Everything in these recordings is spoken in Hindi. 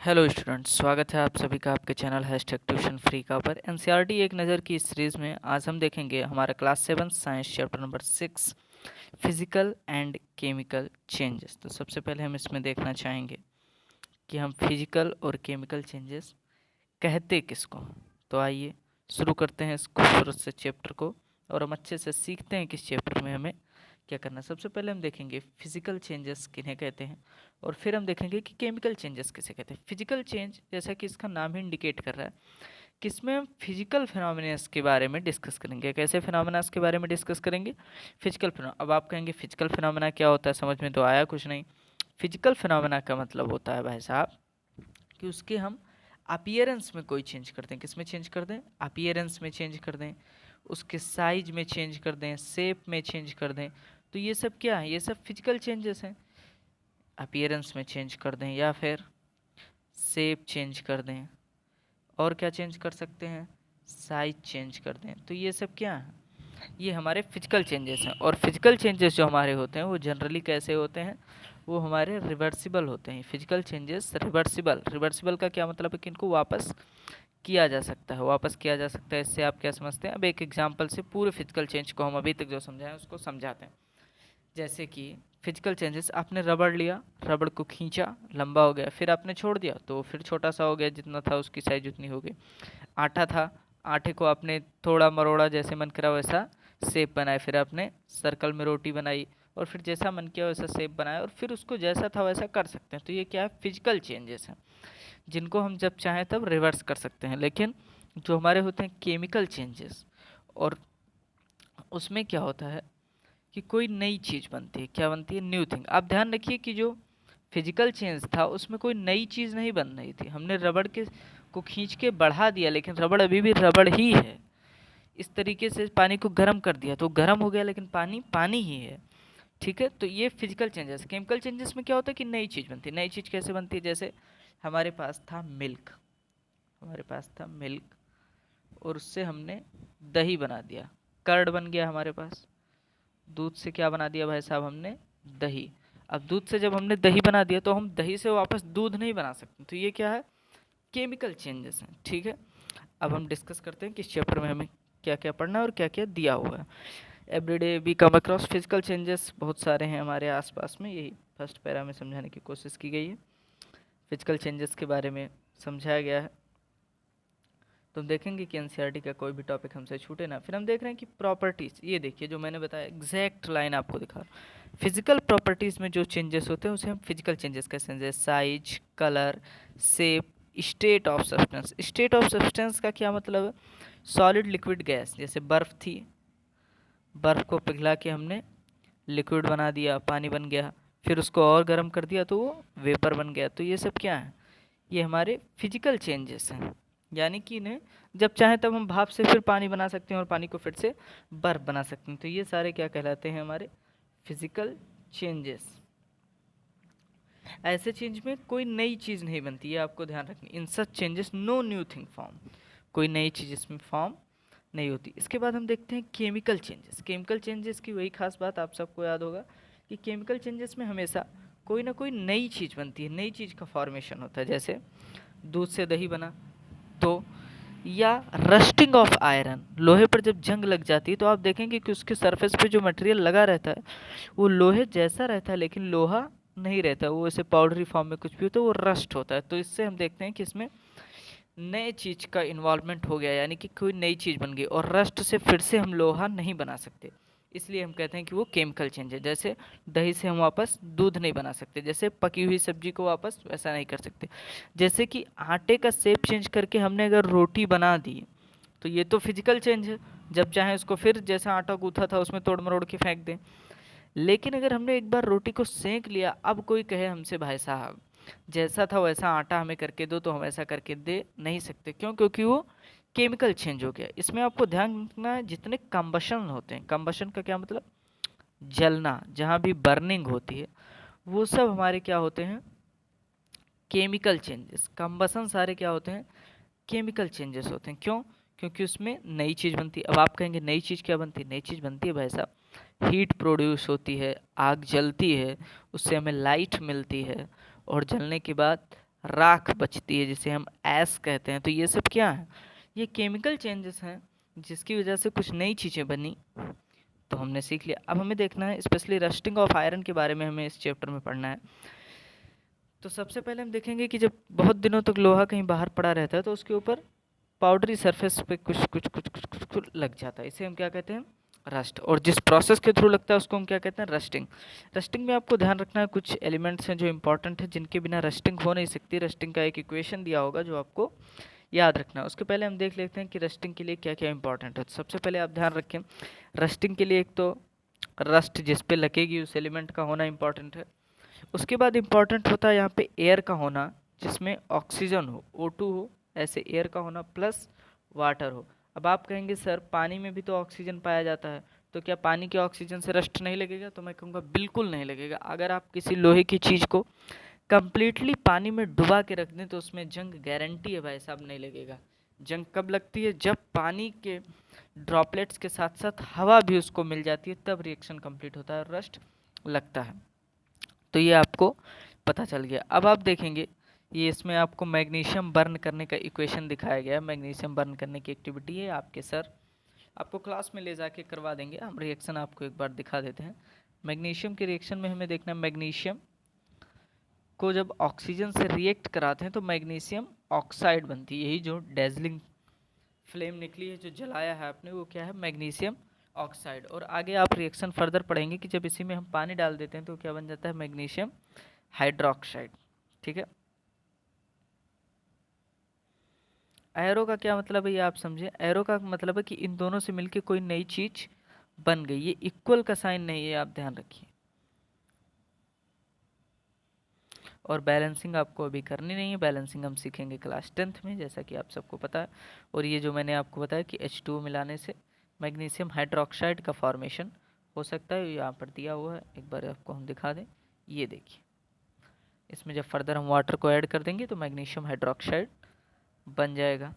हेलो स्टूडेंट्स, स्वागत है आप सभी का आपके चैनल हैशटैग ट्यूशन फ्री का पर एनसीईआरटी एक नज़र की इस सीरीज़ में आज हम देखेंगे हमारा class 7 science chapter number 6 physical and chemical changes. तो सबसे पहले हम इसमें देखना चाहेंगे कि हम फिजिकल और केमिकल चेंजेस कहते किसको। तो आइए शुरू करते हैं इस खूबसूरत से चैप्टर को और हम अच्छे से सीखते हैं कि इस चैप्टर में हमें क्या करना है। सबसे पहले हम देखेंगे फिजिकल चेंजेस किन्हें कहते हैं और फिर हम देखेंगे कि केमिकल चेंजेस किसे कहते हैं। फिजिकल चेंज, जैसा कि इसका नाम ही इंडिकेट कर रहा है, किसमें हम फिजिकल फिनोमिनास के बारे में डिस्कस करेंगे। कैसे फिनोमिनास के बारे में डिस्कस करेंगे? Physical phenomena. अब आप कहेंगे फिजिकल फिनोमिना क्या होता है, समझ में तो आया कुछ नहीं। फिजिकल फिनोमिना का मतलब होता है भाई साहब कि उसके हम अपीयरेंस में कोई चेंज कर दें। किस में चेंज कर दें? अपीयरेंस में चेंज कर दें, उसके साइज में चेंज कर दें, शेप में चेंज कर दें। तो ये सब क्या है? ये सब फिजिकल चेंजेस हैं। अपीयरेंस में चेंज कर दें या फिर शेप चेंज कर दें, और क्या चेंज कर सकते हैं? साइज चेंज कर दें। तो ये सब क्या है? ये हमारे फिजिकल चेंजेस हैं। और फिजिकल चेंजेस जो हमारे होते हैं वो जनरली कैसे होते हैं? वो हमारे रिवर्सिबल होते हैं। Physical changes reversible. रिवर्सिबल का क्या मतलब है? कि इनको वापस किया जा सकता है, वापस किया जा सकता है। इससे आप क्या समझते हैं? अब एक एग्जांपल से पूरे फिजिकल चेंज को हम अभी तक जो समझाएं उसको समझाते हैं। जैसे कि फिजिकल चेंजेस, आपने रबड़ लिया, रबड़ को खींचा, लंबा हो गया, फिर आपने छोड़ दिया तो फिर छोटा सा हो गया, जितना था उसकी साइज उतनी हो गई। आटा था, आटे को आपने थोड़ा मरोड़ा, जैसे मन करा वैसा शेप बनाया, फिर आपने सर्कल में रोटी बनाई और फिर जैसा मन किया वैसा शेप बनाया और फिर उसको जैसा था वैसा कर सकते हैं। तो ये क्या है? फिजिकल चेंजेस हैं, जिनको हम जब चाहें तब रिवर्स कर सकते हैं। लेकिन जो हमारे होते हैं केमिकल चेंजेस, और उसमें क्या होता है कि कोई नई चीज़ बनती है। क्या बनती है? New thing. आप ध्यान रखिए कि जो फिजिकल चेंज था उसमें कोई नई चीज़ नहीं बन रही थी। हमने रबड़ के को खींच के बढ़ा दिया, लेकिन रबड़ अभी भी रबड़ ही है। इस तरीके से पानी को गर्म कर दिया तो गर्म हो गया, लेकिन पानी पानी ही है। ठीक है, तो ये फिजिकल चेंजेस। केमिकल चेंजेस में क्या होता है कि नई चीज़ बनती है। नई चीज़ कैसे बनती है? जैसे हमारे पास था मिल्क, हमारे पास था मिल्क और उससे हमने दही बना दिया, कर्ड बन गया हमारे पास। दूध से क्या बना दिया भाई साहब? हमने दही। अब दूध से जब हमने दही बना दिया तो हम दही से वापस दूध नहीं बना सकते। तो ये क्या है? केमिकल चेंजेस हैं। ठीक है, अब हम डिस्कस करते हैं कि इस चैप्टर में हमें क्या क्या पढ़ना है और क्या क्या दिया हुआ है। Everyday we come across physical changes, बहुत सारे हैं हमारे आसपास में। यही फर्स्ट पैरा में समझाने की कोशिश की गई है। फिजिकल चेंजेस के बारे में समझाया गया है। तो हम देखेंगे कि एनसीईआरटी का कोई भी टॉपिक हमसे छूटे ना। फिर हम देख रहे हैं कि प्रॉपर्टीज़, ये देखिए जो मैंने बताया एग्जैक्ट लाइन आपको दिखा रहा हूँ। फिजिकल प्रॉपर्टीज़ में जो चेंजेस होते हैं उसे हम फिजिकल चेंजेस कहते हैं, जैसे size, colour, shape, state of substance. State of substance का क्या मतलब है? Solid, liquid, gas. जैसे बर्फ़ थी, बर्फ़ को पिघला के हमने लिक्विड बना दिया, पानी बन गया, फिर उसको और गर्म कर दिया तो वो वेपर बन गया। तो ये सब क्या है? ये हमारे फिजिकल चेंजेस हैं। यानी कि इन्हें जब चाहें तब हम भाप से फिर पानी बना सकते हैं और पानी को फिर से बर्फ बना सकते हैं। तो ये सारे क्या कहलाते हैं? हमारे फिजिकल चेंजेस। ऐसे चेंज में कोई नई चीज़ नहीं बनती है, आपको ध्यान रखनी। In such changes no new thing form, कोई नई चीज़ इसमें फॉर्म नहीं होती। इसके बाद हम देखते हैं केमिकल चेंजेस। केमिकल चेंजेस की वही खास बात आप सबको याद होगा कि केमिकल चेंजेस में हमेशा कोई ना कोई नई चीज़ बनती है, नई चीज़ का फॉर्मेशन होता है। जैसे दूध से दही बना तो, या रस्टिंग ऑफ आयरन, लोहे पर जब जंग लग जाती है तो आप देखेंगे कि उसके सरफेस पे जो मटेरियल लगा रहता है वो लोहे जैसा रहता है, लेकिन लोहा नहीं रहता, वो ऐसे पाउडरी फॉर्म में कुछ भी होता है, वो रस्ट होता है। तो इससे हम देखते हैं कि इसमें नए चीज़ का इन्वॉल्वमेंट हो गया, यानी कि कोई नई चीज़ बन गई। और रस्ट से फिर से हम लोहा नहीं बना सकते, इसलिए हम कहते हैं कि वो केमिकल चेंज है। जैसे दही से हम वापस दूध नहीं बना सकते, जैसे पकी हुई सब्जी को वापस वैसा नहीं कर सकते। जैसे कि आटे का शेप चेंज करके हमने अगर रोटी बना दी तो ये तो फिजिकल चेंज है, जब चाहे उसको फिर जैसा आटा गूथा था उसमें तोड़ मरोड़ के फेंक दें। लेकिन अगर हमने एक बार रोटी को सेंक लिया, अब कोई कहे हमसे भाई साहब जैसा था वैसा आटा हमें करके दो, तो हम ऐसा करके दे नहीं सकते। क्यों? क्योंकि वो केमिकल चेंज हो गया। इसमें आपको ध्यान रखना है, जितने कंबशन होते हैं, कंबशन का क्या मतलब? जलना, जहाँ भी बर्निंग होती है वो सब हमारे क्या होते हैं? Chemical changes. कंबशन सारे क्या होते हैं? केमिकल चेंजेस होते हैं। क्यों? क्योंकि उसमें नई चीज़ बनती है। अब आप कहेंगे नई चीज़ क्या बनती है? नई चीज़ बनती है भाई साहब, हीट प्रोड्यूस होती है, आग जलती है, उससे हमें लाइट मिलती है और जलने के बाद राख बचती है जिसे हम ऐश कहते हैं। तो ये सब क्या है, ये केमिकल चेंजेस हैं जिसकी वजह से कुछ नई चीज़ें बनी। तो हमने सीख लिया। अब हमें देखना है स्पेशली रस्टिंग ऑफ आयरन के बारे में हमें इस चैप्टर में पढ़ना है। तो सबसे पहले हम देखेंगे कि जब बहुत दिनों तक लोहा कहीं बाहर पड़ा रहता है तो उसके ऊपर पाउडरी सरफेस पे कुछ लग जाता है, इसे हम क्या कहते हैं, रस्ट। और जिस प्रोसेस के थ्रू लगता है उसको हम क्या कहते हैं, रस्टिंग। रस्टिंग में आपको ध्यान रखना है कुछ एलिमेंट्स हैं जो इंपॉर्टेंट है, जिनके बिना रस्टिंग हो नहीं सकती। रस्टिंग का एक इक्वेशन दिया होगा जो आपको याद रखना है। उसके पहले हम देख लेते हैं कि रस्टिंग के लिए क्या क्या इंपॉर्टेंट है। तो सबसे पहले आप ध्यान रखें, रस्टिंग के लिए एक तो रस्ट जिस पे लगेगी उस एलिमेंट का होना इंपॉर्टेंट है। उसके बाद इंपॉर्टेंट होता है यहाँ पे एयर का होना, जिसमें ऑक्सीजन हो, O2 हो, ऐसे एयर का होना, प्लस वाटर हो। अब आप कहेंगे सर पानी में भी तो ऑक्सीजन पाया जाता है, तो क्या पानी के ऑक्सीजन से रस्ट नहीं लगेगा? तो मैं कहूँगा बिल्कुल नहीं लगेगा। अगर आप किसी लोहे की चीज़ को कंप्लीटली पानी में डुबा के रख दें तो उसमें जंग गारंटी है भाई साहब, नहीं लगेगा। जंग कब लगती है? जब पानी के ड्रॉपलेट्स के साथ साथ हवा भी उसको मिल जाती है, तब रिएक्शन कंप्लीट होता है और रस्ट लगता है। तो ये आपको पता चल गया। अब आप देखेंगे ये इसमें आपको मैग्नीशियम बर्न करने का इक्वेशन दिखाया गया है। मैग्नीशियम बर्न करने की एक्टिविटी है, आपके सर आपको क्लास में ले जाके करवा देंगे। हम रिएक्शन आपको एक बार दिखा देते हैं। मैग्नीशियम के रिएक्शन में हमें देखना है, मैग्नीशियम को जब ऑक्सीजन से रिएक्ट कराते हैं तो मैग्नीशियम ऑक्साइड बनती है। यही जो डेजलिंग फ्लेम निकली है, जो जलाया है आपने, वो क्या है, मैग्नीशियम ऑक्साइड। और आगे आप रिएक्शन फर्दर पढ़ेंगे कि जब इसी में हम पानी डाल देते हैं तो क्या बन जाता है, मैग्नीशियम हाइड्रोक्साइड। ठीक है। एरो का क्या मतलब है ये आप समझे। एरो का मतलब है कि इन दोनों से मिलके कोई नई चीज बन गई। ये इक्वल का साइन नहीं है, आप ध्यान रखिए। और बैलेंसिंग आपको अभी करनी नहीं है, बैलेंसिंग हम सीखेंगे क्लास 10th में, जैसा कि आप सबको पता है। और ये जो मैंने आपको बताया कि H2O मिलाने से मैग्नीशियम हाइड्रोक्साइड का फॉर्मेशन हो सकता है, यहाँ पर दिया हुआ है, एक बार आपको हम दिखा दें। ये देखिए, इसमें जब फर्दर हम वाटर को ऐड कर देंगे तो मैग्नीशियम हाइड्रोक्साइड बन जाएगा।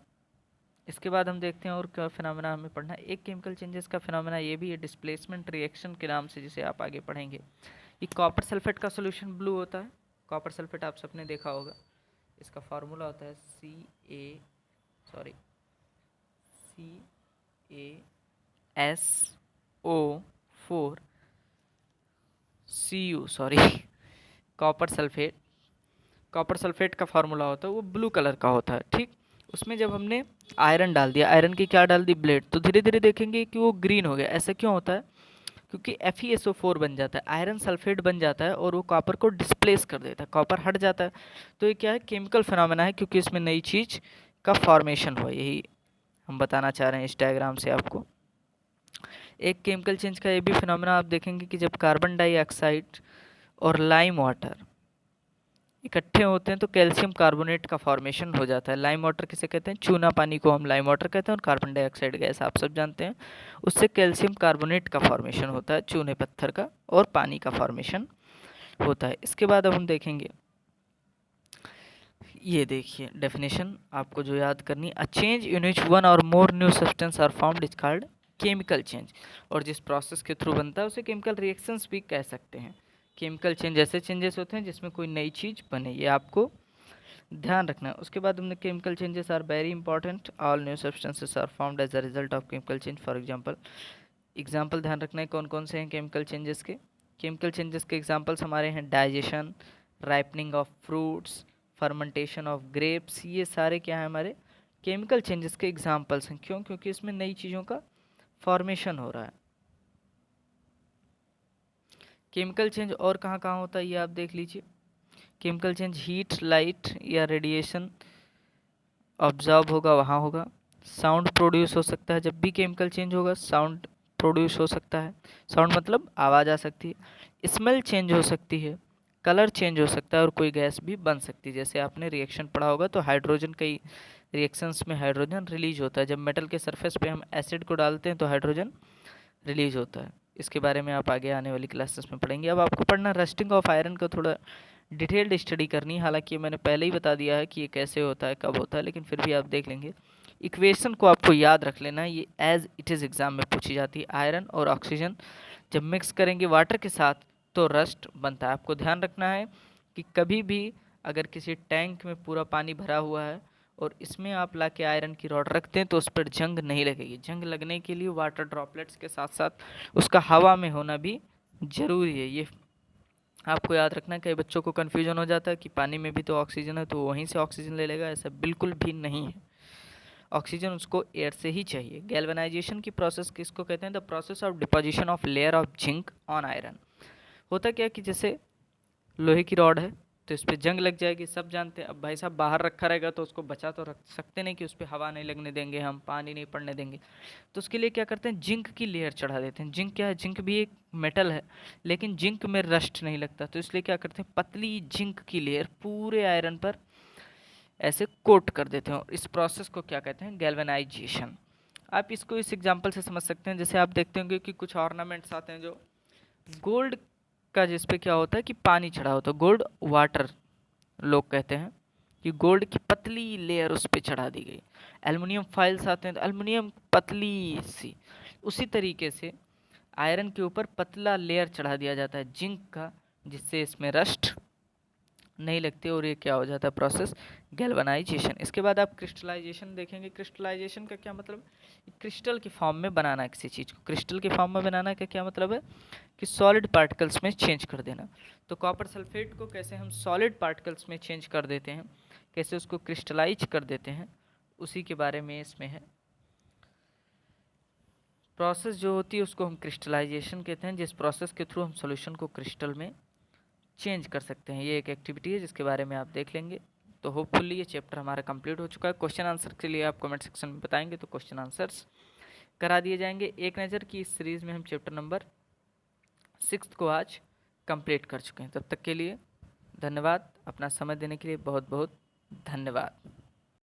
इसके बाद हम देखते हैं और क्या फिनोमेना हमें पढ़ना है। एक केमिकल चेंजेस का फिनोमेना ये भी है, डिस्प्लेसमेंट रिएक्शन के नाम से, जिसे आप आगे पढ़ेंगे। ये कॉपर सल्फेट का सोल्यूशन ब्लू होता है। कॉपर सल्फेट आप सबने देखा होगा, इसका फार्मूला होता है CaSO4Cu copper sulphate. Copper sulphate का फार्मूला होता है वो ब्लू कलर का होता है। ठीक, उसमें जब हमने आयरन डाल दिया, आयरन की क्या डाल दी, ब्लेड, तो धीरे धीरे देखेंगे कि वो ग्रीन हो गया। ऐसा क्यों होता है? क्योंकि FeSO4 बन जाता है, आयरन सल्फेट बन जाता है और वो कॉपर को डिस्प्लेस कर देता है, कॉपर हट जाता है। तो ये क्या है, केमिकल फिनोमेना है, क्योंकि इसमें नई चीज़ का फॉर्मेशन हुआ। यही हम बताना चाह रहे हैं इस डायग्राम से आपको। एक केमिकल चेंज का ये भी फिनोमेना आप देखेंगे कि जब कार्बन डाइऑक्साइड और लाइम वाटर इकट्ठे होते हैं तो कैल्शियम कार्बोनेट का फॉर्मेशन हो जाता है। लाइम वाटर किसे कहते हैं? चूना पानी को हम लाइम वाटर कहते हैं, और कार्बन डाइऑक्साइड गैस आप सब जानते हैं, उससे कैल्शियम कार्बोनेट का फॉर्मेशन होता है, चूने पत्थर का, और पानी का फॉर्मेशन होता है। इसके बाद अब हम देखेंगे, ये देखिए डेफिनेशन आपको जो याद करनी, a change in which one और more new substance are formed is called chemical change. और जिस प्रोसेस के थ्रू बनता है उसे केमिकल रिएक्शंस भी कह सकते हैं। केमिकल चेंज ऐसे चेंजेस होते हैं जिसमें कोई नई चीज़ बने, ये आपको ध्यान रखना है। उसके बाद हमने chemical changes are very important, all new substances are formed as a result of chemical change. For example ध्यान रखना है कौन कौन से हैं केमिकल चेंजेस के। केमिकल चेंजेस के एग्जाम्पल्स हमारे हैं digestion, ripening of fruits, fermentation of grapes. ये सारे क्या हैं, हमारे केमिकल चेंजेस के एग्जाम्पल्स हैं। क्यों? क्योंकि इसमें नई चीज़ों का फॉर्मेशन हो रहा है। केमिकल चेंज और कहाँ कहाँ होता है ये आप देख लीजिए। केमिकल चेंज हीट, लाइट या रेडिएशन ऑब्जर्व होगा वहाँ होगा। साउंड प्रोड्यूस हो सकता है, जब भी केमिकल चेंज होगा साउंड प्रोड्यूस हो सकता है। साउंड मतलब आवाज़ आ सकती है। स्मेल चेंज हो सकती है, कलर चेंज हो सकता है, और कोई गैस भी बन सकती है। जैसे आपने रिएक्शन पढ़ा होगा तो हाइड्रोजन, कई रिएक्शंस में हाइड्रोजन रिलीज होता है। जब मेटल के सरफेस पे हम एसिड को डालते हैं तो हाइड्रोजन रिलीज होता है। इसके बारे में आप आगे आने वाली क्लासेस में पढ़ेंगे। अब आपको पढ़ना रस्टिंग ऑफ आयरन का थोड़ा डिटेल्ड स्टडी करनी है। हालांकि मैंने पहले ही बता दिया है कि ये कैसे होता है, कब होता है, लेकिन फिर भी आप देख लेंगे। इक्वेशन को आपको याद रख लेना है, ये एज इट इज़ एग्जाम में पूछी जाती है। आयरन और ऑक्सीजन जब मिक्स करेंगे वाटर के साथ तो रस्ट बनता है। आपको ध्यान रखना है कि कभी भी अगर किसी टैंक में पूरा पानी भरा हुआ है और इसमें आप ला के आयरन की रॉड रखते हैं तो उस पर जंग नहीं लगेगी। जंग लगने के लिए वाटर ड्रॉपलेट्स के साथ साथ उसका हवा में होना भी ज़रूरी है। ये आपको याद रखना है। कई बच्चों को कन्फ्यूजन हो जाता है कि पानी में भी तो ऑक्सीजन है तो वहीं से ऑक्सीजन ले लेगा, ऐसा बिल्कुल भी नहीं है। ऑक्सीजन उसको एयर से ही चाहिए। गैल्वेनाइजेशन की प्रोसेस किसको कहते हैं? The process of deposition of layer of zinc on iron. होता क्या कि जैसे लोहे की रॉड है तो इस पर जंग लग जाएगी, सब जानते हैं। अब भाई साहब बाहर रखा रहेगा तो उसको बचा तो रख सकते नहीं कि उस पर हवा नहीं लगने देंगे, हम पानी नहीं पड़ने देंगे। तो उसके लिए क्या करते हैं, जिंक की लेयर चढ़ा देते हैं। जिंक क्या है? जिंक भी एक मेटल है, लेकिन जिंक में रस्ट नहीं लगता, तो इसलिए क्या करते हैं, पतली जिंक की लेयर पूरे आयरन पर ऐसे कोट कर देते हैं। और इस प्रोसेस को क्या कहते हैं? गैल्वेनाइजेशन। आप इसको इस एग्जांपल से समझ सकते हैं। जैसे आप देखते होंगे कि कुछ ऑर्नामेंट्स आते हैं जो गोल्ड का, जिस पे क्या होता है कि पानी चढ़ा होता है, गोल्ड वाटर लोग कहते हैं कि गोल्ड की पतली लेयर उस पर चढ़ा दी गई। एल्युमिनियम फाइल्स आते हैं तो एल्युमिनियम पतली सी, उसी तरीके से आयरन के ऊपर पतला लेयर चढ़ा दिया जाता है जिंक का, जिससे इसमें रस्ट नहीं लगती और ये क्या हो जाता है प्रोसेस? गैल्वेनाइजेशन। इसके बाद आप क्रिस्टलाइजेशन देखेंगे। क्रिस्टलाइजेशन का क्या मतलब? क्रिस्टल की फॉर्म में बनाना है किसी चीज़ को। क्रिस्टल की फॉर्म में बनाना का क्या मतलब है? कि सॉलिड पार्टिकल्स में चेंज कर देना। तो कॉपर सल्फेट को कैसे हम सॉलिड पार्टिकल्स में चेंज कर देते हैं, कैसे उसको क्रिस्टलाइज कर देते हैं, उसी के बारे में इसमें है। प्रोसेस जो होती है उसको हम क्रिस्टलाइजेशन कहते हैं, जिस प्रोसेस के थ्रू हम सॉल्यूशन को क्रिस्टल में चेंज कर सकते हैं। ये एक एक्टिविटी है जिसके बारे में आप देख लेंगे। तो होपफुली ये चैप्टर हमारा कंप्लीट हो चुका है। क्वेश्चन आंसर के लिए आप कमेंट सेक्शन में बताएंगे तो क्वेश्चन आंसर्स करा दिए जाएंगे। एक नज़र की इस सीरीज़ में हम चैप्टर नंबर 6 को आज कंप्लीट कर चुके हैं। तब तक के लिए धन्यवाद। अपना समय देने के लिए बहुत बहुत धन्यवाद।